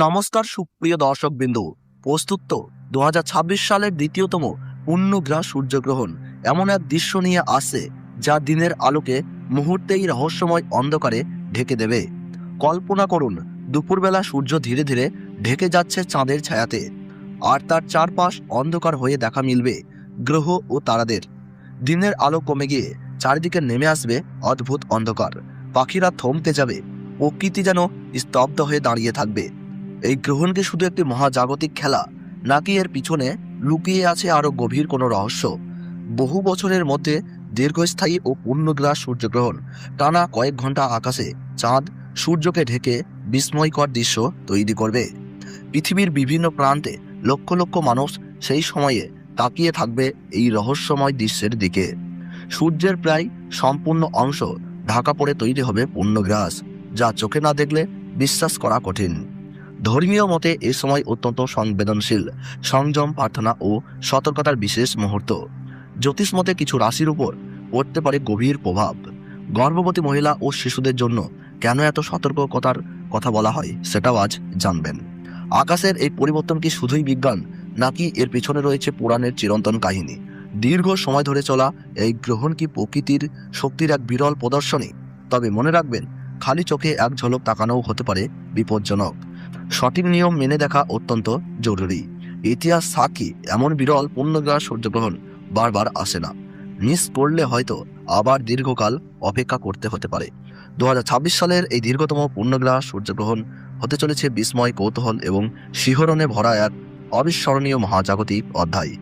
নমস্কার সুপ্রিয় দর্শকবৃন্দু, প্রস্তুত তো 2026 সালের দ্বিতীয়তম পূর্ণগ্রাস সূর্যগ্রহণ এমন এক দৃশ্য নিয়ে আসছে যা দিনের আলোকে মুহূর্তেই রহস্যময় অন্ধকারে ঢেকে দেবে। কল্পনা করুন, দুপুরবেলা সূর্য ধীরে ধীরে ঢেকে যাচ্ছে চাঁদের ছায়াতে, আর তার চারপাশ অন্ধকার হয়ে দেখা মিলবে গ্রহ ও তারাদের। দিনের আলো কমে গিয়ে চারিদিকে নেমে আসবে অদ্ভুত অন্ধকার, পাখিরা থমকে যাবে, প্রকৃতি যেন স্তব্ধ হয়ে দাঁড়িয়ে থাকবে। এই গ্রহণ কি শুধু একটি মহাজাগতিক খেলা, নাকি এর পিছনে লুকিয়ে আছে আরো গভীর কোনো রহস্য? বহু বছরের মধ্যে দীর্ঘস্থায়ী ও পূর্ণগ্রাস সূর্যগ্রহণ টানা কয়েক ঘন্টা আকাশে চাঁদ সূর্যকে ঢেকে বিস্ময়কর দৃশ্য তৈরি করবে। পৃথিবীর বিভিন্ন প্রান্তে লক্ষ লক্ষ মানুষ সেই সময়ে তাকিয়ে থাকবে এই রহস্যময় দৃশ্যের দিকে। সূর্যের প্রায় সম্পূর্ণ অংশ ঢাকা পড়ে তৈরি হবে পূর্ণগ্রাস, যা চোখে না দেখলে বিশ্বাস করা কঠিন। ধর্মীয় মতে এ সময় অত্যন্ত সংবেদনশীল, সংযম, প্রার্থনা ও সতর্কতার বিশেষ মুহূর্ত। জ্যোতিষ মতে কিছু রাশির উপর পড়তে পারে গভীর প্রভাব। গর্ভবতী মহিলা ও শিশুদের জন্য কেন এত সতর্কতার কথা বলা হয় সেটাও আজ জানবেন। আকাশের এই পরিবর্তন কি শুধুই বিজ্ঞান, নাকি এর পিছনে রয়েছে পুরাণের চিরন্তন কাহিনী? দীর্ঘ সময় ধরে চলা এই গ্রহণ কি প্রকৃতির শক্তির এক বিরল প্রদর্শনী? তবে মনে রাখবেন, খালি চোখে এক ঝলক তাকানোও হতে পারে বিপজ্জনক। সঠিক নিয়ম মেনে দেখা অত্যন্ত জরুরি। ইতিহাস সাক্ষী, এমন বিরল পূর্ণগ্রাস সূর্যগ্রহণ বারবার আসে না। মিস করলে হয়তো আবার দীর্ঘকাল অপেক্ষা করতে হতে পারে। 2026 সালের এই দীর্ঘতম পূর্ণগ্রাস সূর্যগ্রহণ হতে চলেছে বিস্ময়, কৌতূহল এবং শিহরণে ভরা এক অবিস্মরণীয় মহাজাগতিক অধ্যায়।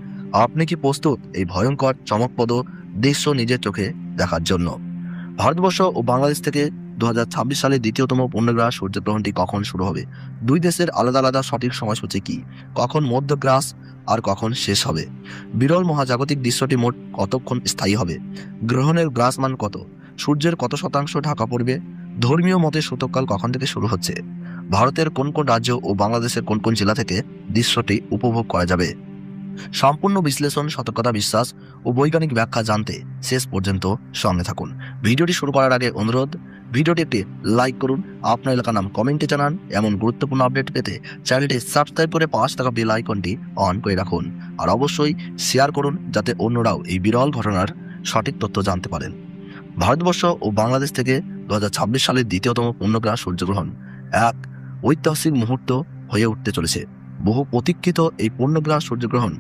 আপনি কি প্রস্তুত এই ভয়ঙ্কর চমকপ্রদ দৃশ্য নিজের চোখে দেখার জন্য? ভারতবর্ষ ও বাংলাদেশ থেকে 2026 সালের দ্বিতীয়তম পূর্ণগ্রাস সূর্যগ্রহণটি কখন শুরু হবে? দুই দেশের আলাদা আলাদা সঠিক সময়সূচি কি? কখন মধ্যগ্রাস আর কখন শেষ হবে? বিরল মহাজাগতিক দৃশ্যটি মোট কতক্ষণ স্থায়ী হবে? গ্রহণের গ্রাসমান কত? সূর্যের কত শতাংশ ঢাকা পড়বে? ধর্মীয় মতে সূতককাল কখন থেকে শুরু হচ্ছে? ভারতের কোন কোন রাজ্য ও বাংলাদেশের কোন কোন জেলা থেকে দৃশ্যটি উপভোগ করা যাবে? সম্পূর্ণ বিশ্লেষণ, সতর্কতা, বিশ্বাস ও বৈজ্ঞানিক ব্যাখ্যা জানতে শেষ পর্যন্ত সঙ্গে থাকুন। ভিডিওটি শুরু করার আগে অনুরোধ, ভিডিওটি একটি লাইক করুন, আপনার এলাকার নাম কমেন্টে জানান। এমন গুরুত্বপূর্ণ আপডেট পেতে চ্যানেলটি সাবস্ক্রাইব করে পাশে থাকা বেল আইকনটি অন করে রাখুন। আর অবশ্যই শেয়ার করুন, যাতে অন্যরাও এই বিরল ঘটনার সঠিক তথ্য জানতে পারেন। ভারতবর্ষ ও বাংলাদেশ থেকে 2026 সালের দ্বিতীয়তম পূর্ণগ্রাস সূর্যগ্রহণ এক ঐতিহাসিক মুহূর্ত হয়ে উঠতে চলেছে। বহু প্রতীক্ষিত এই পূর্ণগ্রাস সূর্যগ্রহণ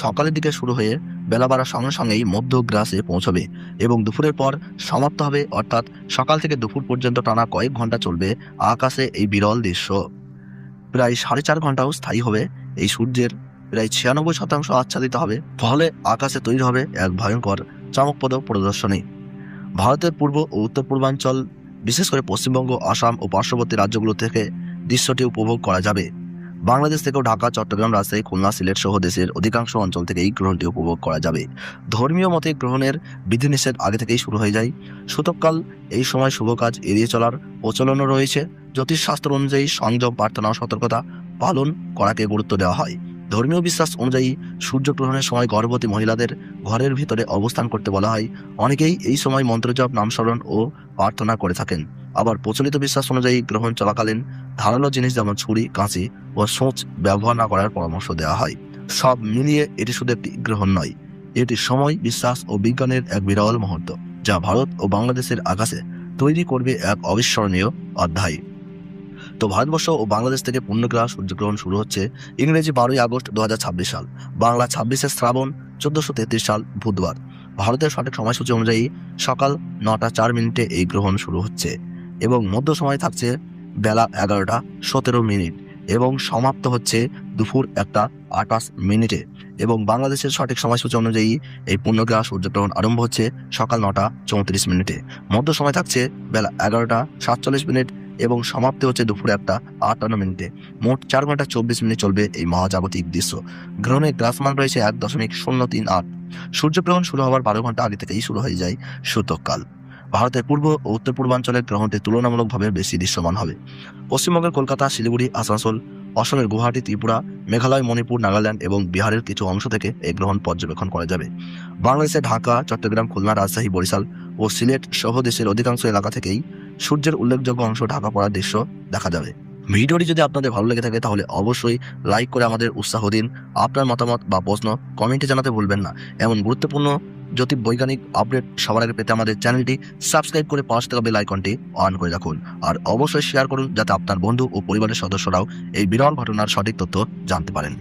সকালের দিকে শুরু হয়ে বেলা বাড়ার সঙ্গে সঙ্গেই মধ্যগ্রাসে পৌঁছবে এবং দুপুরের পর সমাপ্ত হবে। অর্থাৎ সকাল থেকে দুপুর পর্যন্ত টানা কয়েক ঘন্টা চলবে আকাশে এই বিরল দৃশ্য। প্রায় 4.5 ঘন্টাও স্থায়ী হবে। এই সূর্যের প্রায় 96% আচ্ছাদিত হবে, ফলে আকাশে তৈরি হবে এক ভয়ঙ্কর চমকপ্রদ প্রদর্শনী। ভারতের পূর্ব ও উত্তর পূর্বাঞ্চল, বিশেষ করে পশ্চিমবঙ্গ, আসাম ও পার্শ্ববর্তী রাজ্যগুলো থেকে দৃশ্যটি উপভোগ করা যাবে। বাংলাদেশ থেকেও ঢাকা, চট্টগ্রাম, রাজশাহী, খুলনা, সিলেট সহ দেশের অধিকাংশ অঞ্চল থেকে এই গ্রহণটি উপভোগ করা যাবে। ধর্মীয় মতে গ্রহণের বিধিনিষেধ আগে থেকেই শুরু হয়ে যায়। সূতককাল, এই সময় শুভ কাজ এড়িয়ে চলার প্রচলনও রয়েছে। জ্যোতিষশাস্ত্র অনুযায়ী সংযম, প্রার্থনা ও সতর্কতা পালন করাকে গুরুত্ব দেওয়া হয়। ধর্মীয় বিশ্বাস অনুযায়ী সূর্যগ্রহণের সময় গর্ভবতী মহিলাদের ঘরের ভিতরে অবস্থান করতে বলা হয়। অনেকেই এই সময় মন্ত্রজপ, নামস্মরণ ও প্রার্থনা করে থাকেন। আবার প্রচলিত বিশ্বাস অনুযায়ী গ্রহণ চলাকালীন ধারালো জিনিস যেমন ছুরি, কাঁচি ও সূঁচ ব্যবহার না করার পরামর্শ দেওয়া হয়। সব মিলিয়ে এটি শুধু একটি গ্রহণ নয়, এটি সময়, বিশ্বাস ও বিজ্ঞানের এক বিরল মুহূর্ত, যা ভারত ও বাংলাদেশের আকাশে তৈরি করবে এক অবিস্মরণীয় অধ্যায়। তো ভারতবর্ষ ও বাংলাদেশ থেকে পূর্ণগ্রাস সূর্যগ্রহণ শুরু হচ্ছে ইংরেজি 12ই আগস্ট 2026 সাল, বাংলা 26শে শ্রাবণ 1433 সাল বুধবার। ভারতের সঠিক সময়সূচি অনুযায়ী সকাল 9টা 4 মিনিটে এই গ্রহণ শুরু হচ্ছে এবং মধ্য সময় থাকছে বেলা 11টা 17 মিনিট এবং সমাপ্ত হচ্ছে দুপুর 1টা 28 মিনিটে। এবং বাংলাদেশের সঠিক সময়সূচি অনুযায়ী এই পূর্ণগ্রাস সূর্যগ্রহণ আরম্ভ হচ্ছে সকাল 9টা 34 মিনিটে। মধ্য সময় থাকছে বেলা 11টা 47 মিনিট এবং সমাপ্তি হচ্ছে দুপুর 1টা 58 মিনিটে। মোট 4 ঘন্টা 24 মিনিট চলবে এই মহাজাগতিক দৃশ্য। গ্রহণের গ্রাসমান রয়েছে 1.038। সূর্যগ্রহণ শুরু হওয়ার 12 ঘন্টা আগে থেকেই শুরু হয়ে যায় সূতককাল। ভারতের পূর্ব ও উত্তর পূর্বাঞ্চলের গ্রহণটি তুলনামূলকভাবে বেশি দৃশ্যমান হবে। পশ্চিমবঙ্গের কলকাতা, শিলিগুড়ি, আসানসোল, অসমের গুয়াহাটি, ত্রিপুরা, মেঘালয়, মণিপুর, নাগাল্যান্ড এবং বিহারের কিছু অংশ থেকে এই গ্রহণ পর্যবেক্ষণ করা যাবে। বাংলাদেশে ঢাকা, চট্টগ্রাম, খুলনা, রাজশাহী, বরিশাল ও সিলেট সহ দেশের অধিকাংশ এলাকা থেকেই সূর্যের উল্লেখযোগ্য অংশ ঢাকা পড়ার দৃশ্য দেখা যাবে। ভিডিওটি যদি আপনাদের ভালো লেগে থাকে তাহলে অবশ্যই লাইক করে আমাদের উৎসাহ দিন। আপনার মতামত বা প্রশ্ন কমেন্টে জানাতে ভুলবেন না। এমন গুরুত্বপূর্ণ জ্যোতির্বৈজ্ঞানিক আপডেট সবার আগে পেতে আমাদের চ্যানেলটি সাবস্ক্রাইব করে পাশে থাকা বেল আইকনটি অন করে রাখুন। আর অবশ্যই শেয়ার করুন যাতে আপনার বন্ধু ও পরিবারের সদস্যরাও এই বিরল ঘটনার সঠিক তথ্য জানতে পারেন।